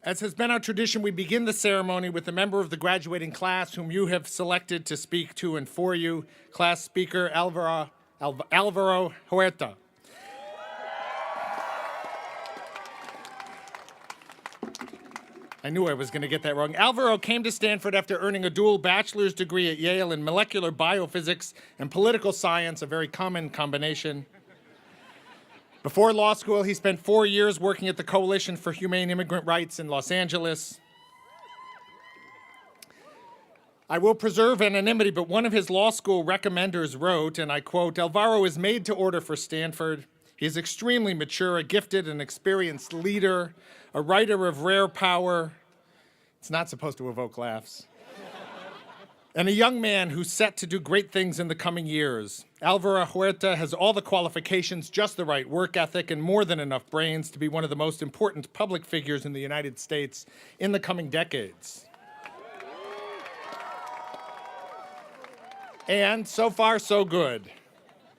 As has been our tradition, we begin the ceremony with a member of the graduating class whom you have selected to speak to and for you, class speaker Alvaro Huerta. I knew I was going to get that wrong. Alvaro came to Stanford after earning a dual bachelor's degree at Yale in molecular biophysics and political science, a very common combination. Before law school, he spent 4 years working at the Coalition for Humane Immigrant Rights in Los Angeles. I will preserve anonymity, but one of his law school recommenders wrote, and I quote, "Alvaro is made to order for Stanford. He is extremely mature, a gifted and experienced leader, a writer of rare power." It's not supposed to evoke laughs. "And a young man who's set to do great things in the coming years. Alvaro Huerta has all the qualifications, just the right work ethic, and more than enough brains to be one of the most important public figures in the United States in the coming decades." And so far, so good.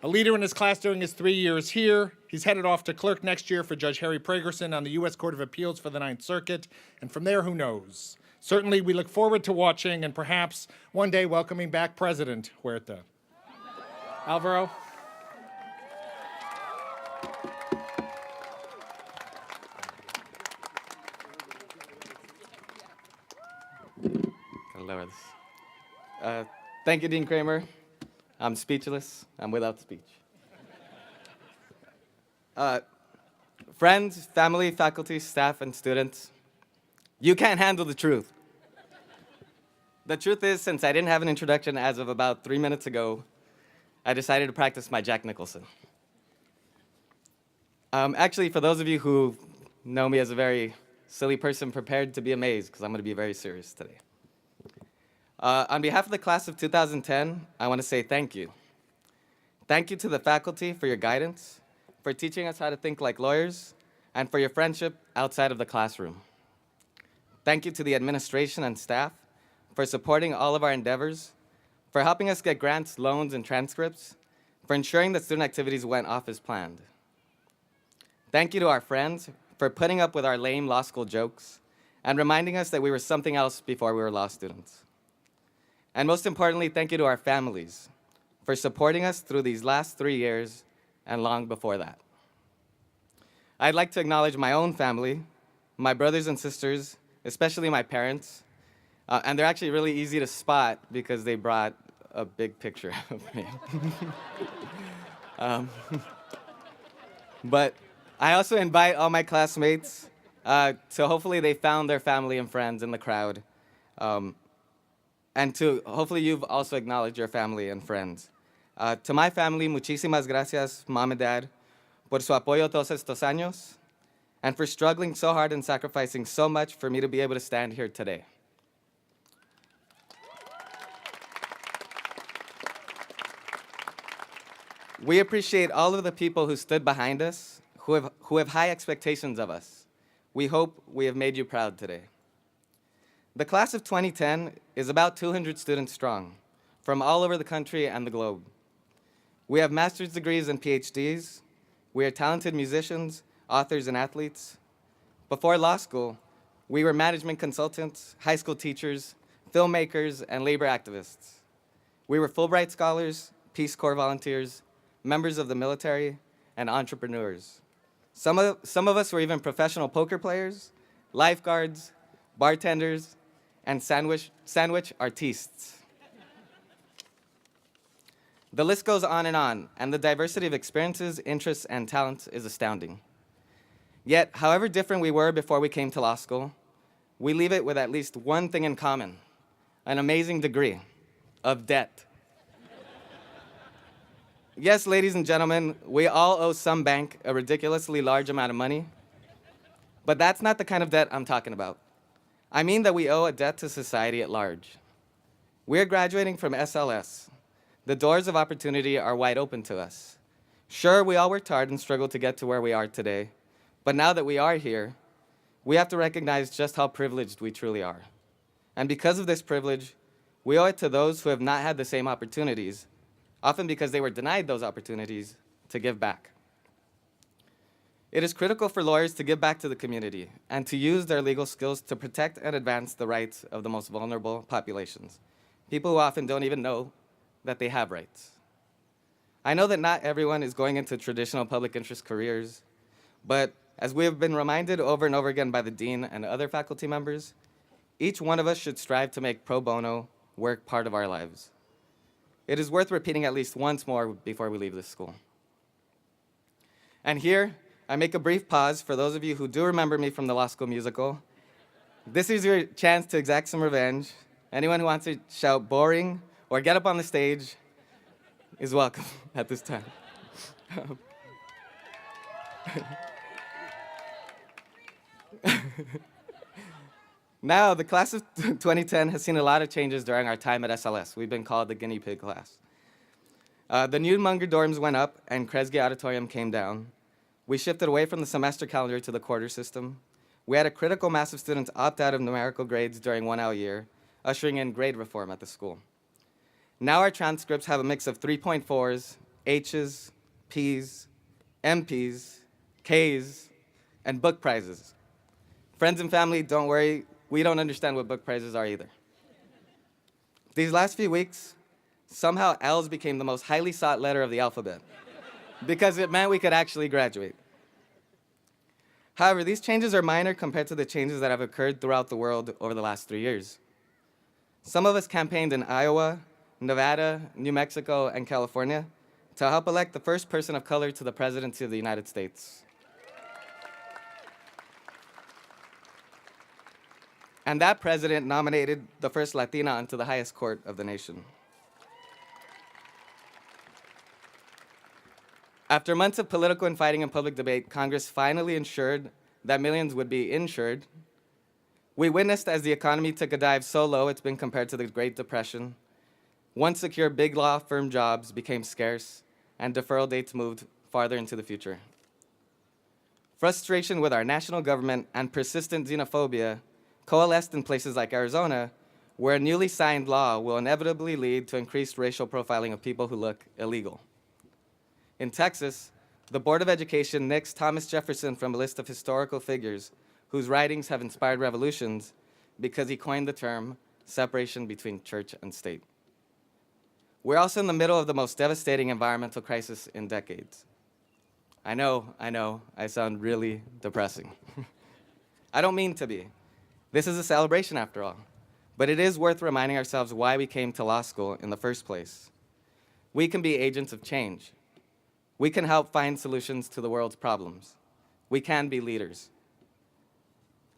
A leader in his class during his 3 years here. He's headed off to clerk next year for Judge Harry Pragerson on the U.S. Court of Appeals for the Ninth Circuit. And from there, who knows? Certainly, we look forward to watching and perhaps one day welcoming back President Huerta. Alvaro. Gotta lower this. Thank you, Dean Kramer. I'm speechless. I'm without speech. Friends, family, faculty, staff, and students, you can't handle the truth. The truth is, since I didn't have an introduction as of about 3 minutes ago, I decided to practice my Jack Nicholson. Actually, for those of you who know me as a very silly person, prepared to be amazed, because I'm going to be very serious today. On behalf of the class of 2010, I want to say thank you. Thank you to the faculty for your guidance, for teaching us how to think like lawyers, and for your friendship outside of the classroom. Thank you to the administration and staff for supporting all of our endeavors, for helping us get grants, loans, and transcripts, for ensuring that student activities went off as planned. Thank you to our friends for putting up with our lame law school jokes and reminding us that we were something else before we were law students. And most importantly, thank you to our families for supporting us through these last 3 years and long before that. I'd like to acknowledge my own family, my brothers and sisters, especially my parents, and they're actually really easy to spot because they brought a big picture of me. But I also invite all my classmates to hopefully they found their family and friends in the crowd. And to hopefully you've also acknowledged your family and friends. To my family, muchísimas gracias, Mom and Dad, por su apoyo todos estos años, and for struggling so hard and sacrificing so much for me to be able to stand here today. We appreciate all of the people who stood behind us, who have high expectations of us. We hope we have made you proud today. The class of 2010 is about 200 students strong, from all over the country and the globe. We have master's degrees and PhDs. We are talented musicians, authors, and athletes. Before law school, we were management consultants, high school teachers, filmmakers, and labor activists. We were Fulbright scholars, Peace Corps volunteers, members of the military, and entrepreneurs. Some of us were even professional poker players, lifeguards, bartenders, and sandwich artistes. The list goes on, and the diversity of experiences, interests, and talents is astounding. Yet, however different we were before we came to law school, we leave it with at least one thing in common, an amazing degree of debt. Yes, ladies and gentlemen, we all owe some bank a ridiculously large amount of money, but that's not the kind of debt I'm talking about. I mean that we owe a debt to society at large. We're graduating from SLS. The doors of opportunity are wide open to us. Sure, we all worked hard and struggled to get to where we are today, but now that we are here, we have to recognize just how privileged we truly are. And because of this privilege, we owe it to those who have not had the same opportunities, often because they were denied those opportunities, to give back. It is critical for lawyers to give back to the community and to use their legal skills to protect and advance the rights of the most vulnerable populations, people who often don't even know that they have rights. I know that not everyone is going into traditional public interest careers, but as we have been reminded over and over again by the dean and other faculty members, each one of us should strive to make pro bono work part of our lives. It is worth repeating at least once more before we leave this school. And here, I make a brief pause for those of you who do remember me from the law school musical. This is your chance to exact some revenge. Anyone who wants to shout boring or get up on the stage is welcome at this time. Now, the class of 2010 has seen a lot of changes during our time at SLS. We've been called the guinea pig class. The new Munger dorms went up and Kresge Auditorium came down. We shifted away from the semester calendar to the quarter system. We had a critical mass of students opt out of numerical grades during 1 L year, ushering in grade reform at the school. Now our transcripts have a mix of 3.4s, H's, P's, MP's, K's, and book prizes. Friends and family, don't worry, we don't understand what book prizes are either. These last few weeks, somehow L's became the most highly sought letter of the alphabet because it meant we could actually graduate. However, these changes are minor compared to the changes that have occurred throughout the world over the last 3 years. Some of us campaigned in Iowa, Nevada, New Mexico, and California to help elect the first person of color to the presidency of the United States. And that president nominated the first Latina onto the highest court of the nation. After months of political infighting and public debate, Congress finally ensured that millions would be insured. We witnessed as the economy took a dive so low it's been compared to the Great Depression. Once secure big law firm jobs became scarce, and deferral dates moved farther into the future. Frustration with our national government and persistent xenophobia coalesced in places like Arizona, where a newly signed law will inevitably lead to increased racial profiling of people who look illegal. In Texas, the Board of Education nixed Thomas Jefferson from a list of historical figures whose writings have inspired revolutions because he coined the term separation between church and state. We're also in the middle of the most devastating environmental crisis in decades. I know, I sound really depressing. I don't mean to be. This is a celebration after all, but it is worth reminding ourselves why we came to law school in the first place. We can be agents of change. We can help find solutions to the world's problems. We can be leaders.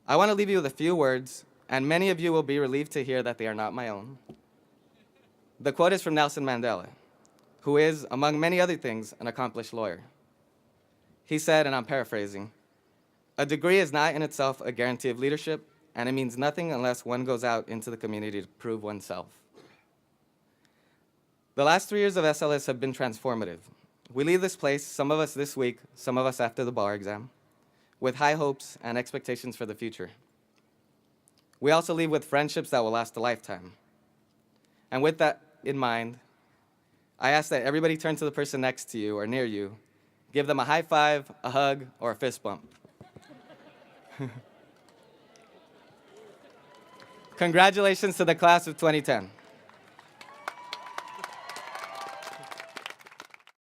I want to leave you with a few words, and many of you will be relieved to hear that they are not my own. The quote is from Nelson Mandela, who is, among many other things, an accomplished lawyer. He said, and I'm paraphrasing, "A degree is not in itself a guarantee of leadership, and it means nothing unless one goes out into the community to prove oneself." The last 3 years of SLS have been transformative. We leave this place, some of us this week, some of us after the bar exam, with high hopes and expectations for the future. We also leave with friendships that will last a lifetime. And with that in mind, I ask that everybody turn to the person next to you or near you, give them a high five, a hug, or a fist bump. Congratulations to the class of 2010.